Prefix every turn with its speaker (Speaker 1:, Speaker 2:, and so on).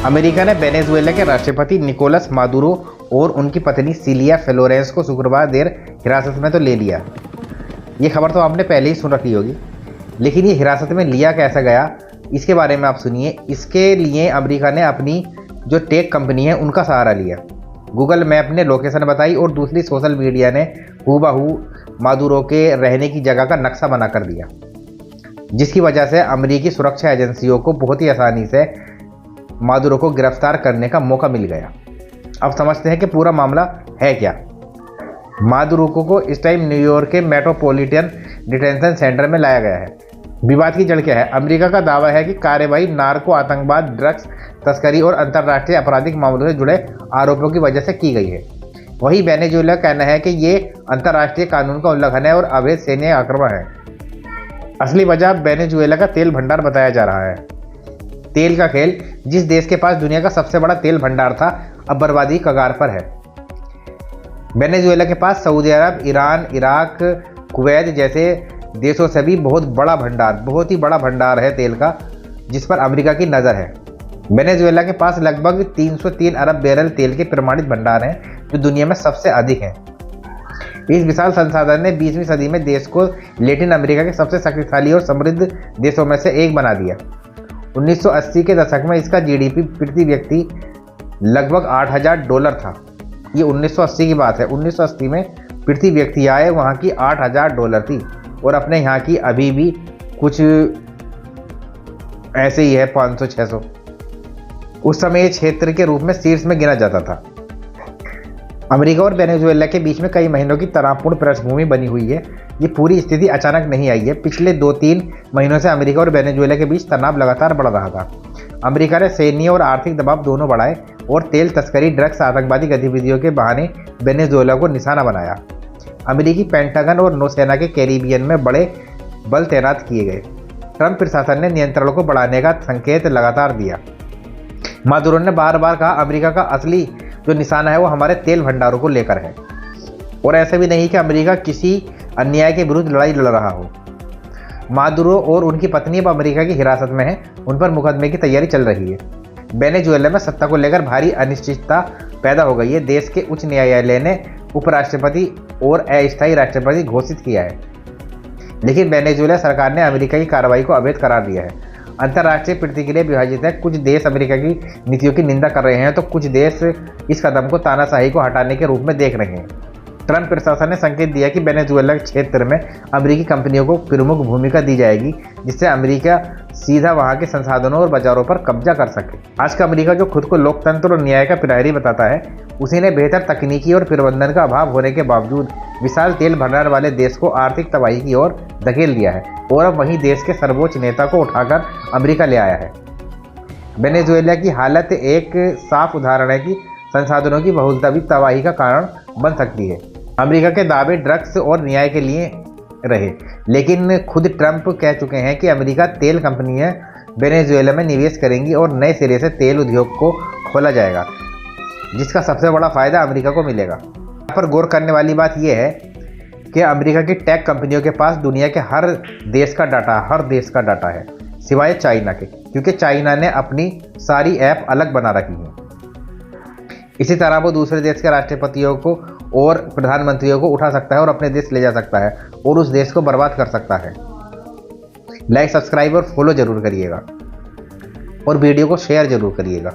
Speaker 1: America ने Venezuela के राष्ट्रपति निकोलस मादुरो और उनकी पत्नी सिलिया फ्लोरेंस को शुक्रवार देर हिरासत में तो ले लिया। ये खबर तो आपने पहले ही सुन रखी होगी, लेकिन ये हिरासत में लिया कैसे गया इसके बारे में आप सुनिए। इसके लिए अमेरिका ने अपनी जो टेक कंपनी है उनका सहारा लिया। गूगल मैप ने लोकेशन बताई और दूसरी सोशल मीडिया ने हूबहू मादुरो के रहने की जगह का नक्शा बना कर दिया, जिसकी वजह से अमेरिकी सुरक्षा एजेंसियों को बहुत ही आसानी से मादुरो को गिरफ्तार करने का मौका मिल गया। अब समझते हैं कि पूरा मामला है क्या। मादुरो को इस टाइम न्यूयॉर्क के मेट्रोपॉलिटन डिटेंशन सेंटर में लाया गया है। विवाद की जड़ क्या है? अमेरिका का दावा है कि कार्रवाई नार्को, आतंकवाद, ड्रग्स तस्करी और अंतर्राष्ट्रीय आपराधिक मामलों से जुड़े आरोपों की वजह से की गई है। वहीं वेनेजुएला का कहना है कि ये अंतर्राष्ट्रीय कानून का उल्लंघन है और अवैध सैन्य आक्रमण है। असली वजह वेनेजुएला का तेल भंडार बताया जा रहा है। तेल का खेल, जिस देश के पास दुनिया का सबसे बड़ा तेल भंडार था, अब बर्बादी कगार पर है। वेनेजुएला के पास सऊदी अरब, ईरान, इराक, कुवैत जैसे देशों से भी बहुत ही बड़ा भंडार है तेल का, जिस पर अमेरिका की नज़र है। वेनेजुएला के पास लगभग 303 अरब बैरल तेल के प्रमाणित भंडार हैं, जो दुनिया में सबसे अधिक हैं। इस विशाल संसाधन ने 20वीं सदी में देश को लैटिन अमेरिका के सबसे शक्तिशाली और समृद्ध देशों में से एक बना दिया। 1980 के दशक में इसका जीडीपी प्रति व्यक्ति लगभग $8,000 था। ये 1980 की बात है। 1980 में प्रति व्यक्ति आय वहाँ की $8,000 थी और अपने यहाँ की अभी भी कुछ ऐसे ही है, 500-600। उस समय ये क्षेत्र के रूप में शीर्ष में गिना जाता था। अमेरिका और वेनेजुएला के बीच में कई महीनों की तनावपूर्ण पृष्ठभूमि बनी हुई है। ये पूरी स्थिति अचानक नहीं आई है। पिछले 2-3 महीनों से अमेरिका और वेनेजुएला के बीच तनाव लगातार बढ़ रहा था। अमेरिका ने सैन्य और आर्थिक दबाव दोनों बढ़ाए और तेल तस्करी, ड्रग्स, आतंकवादी गतिविधियों के बहाने वेनेजुएला को निशाना बनाया। अमेरिकी पेंटागन और नौसेना के कैरिबियन में बड़े बल तैनात किए गए। ट्रंप प्रशासन ने नियंत्रणों को बढ़ाने का संकेत लगातार दिया। मादुरो ने बार बार कहा, अमेरिका का असली जो निशाना है वो हमारे तेल भंडारों को लेकर है, और ऐसा भी नहीं कि अमेरिका किसी अन्याय के विरुद्ध लड़ाई लड़ रहा हो। मादुरो और उनकी पत्नी अब अमेरिका की हिरासत में है। उन पर मुकदमे की तैयारी चल रही है। वेनेजुएला में सत्ता को लेकर भारी अनिश्चितता पैदा हो गई है। देश के उच्च न्यायालय ने उपराष्ट्रपति और अस्थायी राष्ट्रपति घोषित किया है, लेकिन वेनेजुएला सरकार ने अमेरिका की कार्रवाई को अवैध करार दिया है। अंतर्राष्ट्रीय प्रतिक्रिया विभाजित है। कुछ देश अमेरिका की नीतियों की निंदा कर रहे हैं, तो कुछ देश इस कदम को तानाशाही को हटाने के रूप में देख रहे हैं। ट्रंप प्रशासन ने संकेत दिया कि वेनेजुएला क्षेत्र में अमेरिकी कंपनियों को प्रमुख भूमिका दी जाएगी, जिससे अमेरिका सीधा वहां के संसाधनों और बाजारों पर कब्जा कर सके। आज का अमेरिका, जो खुद को लोकतंत्र और न्याय का प्रहरी बताता है, उसी ने बेहतर तकनीकी और प्रबंधन का अभाव होने के बावजूद विशाल तेल भंडार वाले देश को आर्थिक तबाही की ओर धकेल दिया है और अब वहीं देश के सर्वोच्च नेता को उठाकर अमेरिका ले आया है। वेनेजुएला की हालत एक साफ उदाहरण है कि संसाधनों की बहुलता भी तबाही का कारण बन सकती है। अमेरिका के दावे ड्रग्स और न्याय के लिए रहे, लेकिन खुद ट्रंप कह चुके हैं कि अमेरिका तेल कंपनियां वेनेजुएला में निवेश करेंगी और नए सिरे से तेल उद्योग को खोला जाएगा, जिसका सबसे बड़ा फायदा अमेरिका को मिलेगा। यहाँ पर गौर करने वाली बात यह है कि अमेरिका की टेक कंपनियों के पास दुनिया के हर देश का डाटा है, सिवाय चाइना के, क्योंकि चाइना ने अपनी सारी ऐप अलग बना रखी है। इसी तरह वो दूसरे देश के राष्ट्रपतियों को और प्रधानमंत्रियों को उठा सकता है और अपने देश ले जा सकता है और उस देश को बर्बाद कर सकता है। लाइक, सब्सक्राइब और फॉलो जरूर करिएगा और वीडियो को शेयर जरूर करिएगा।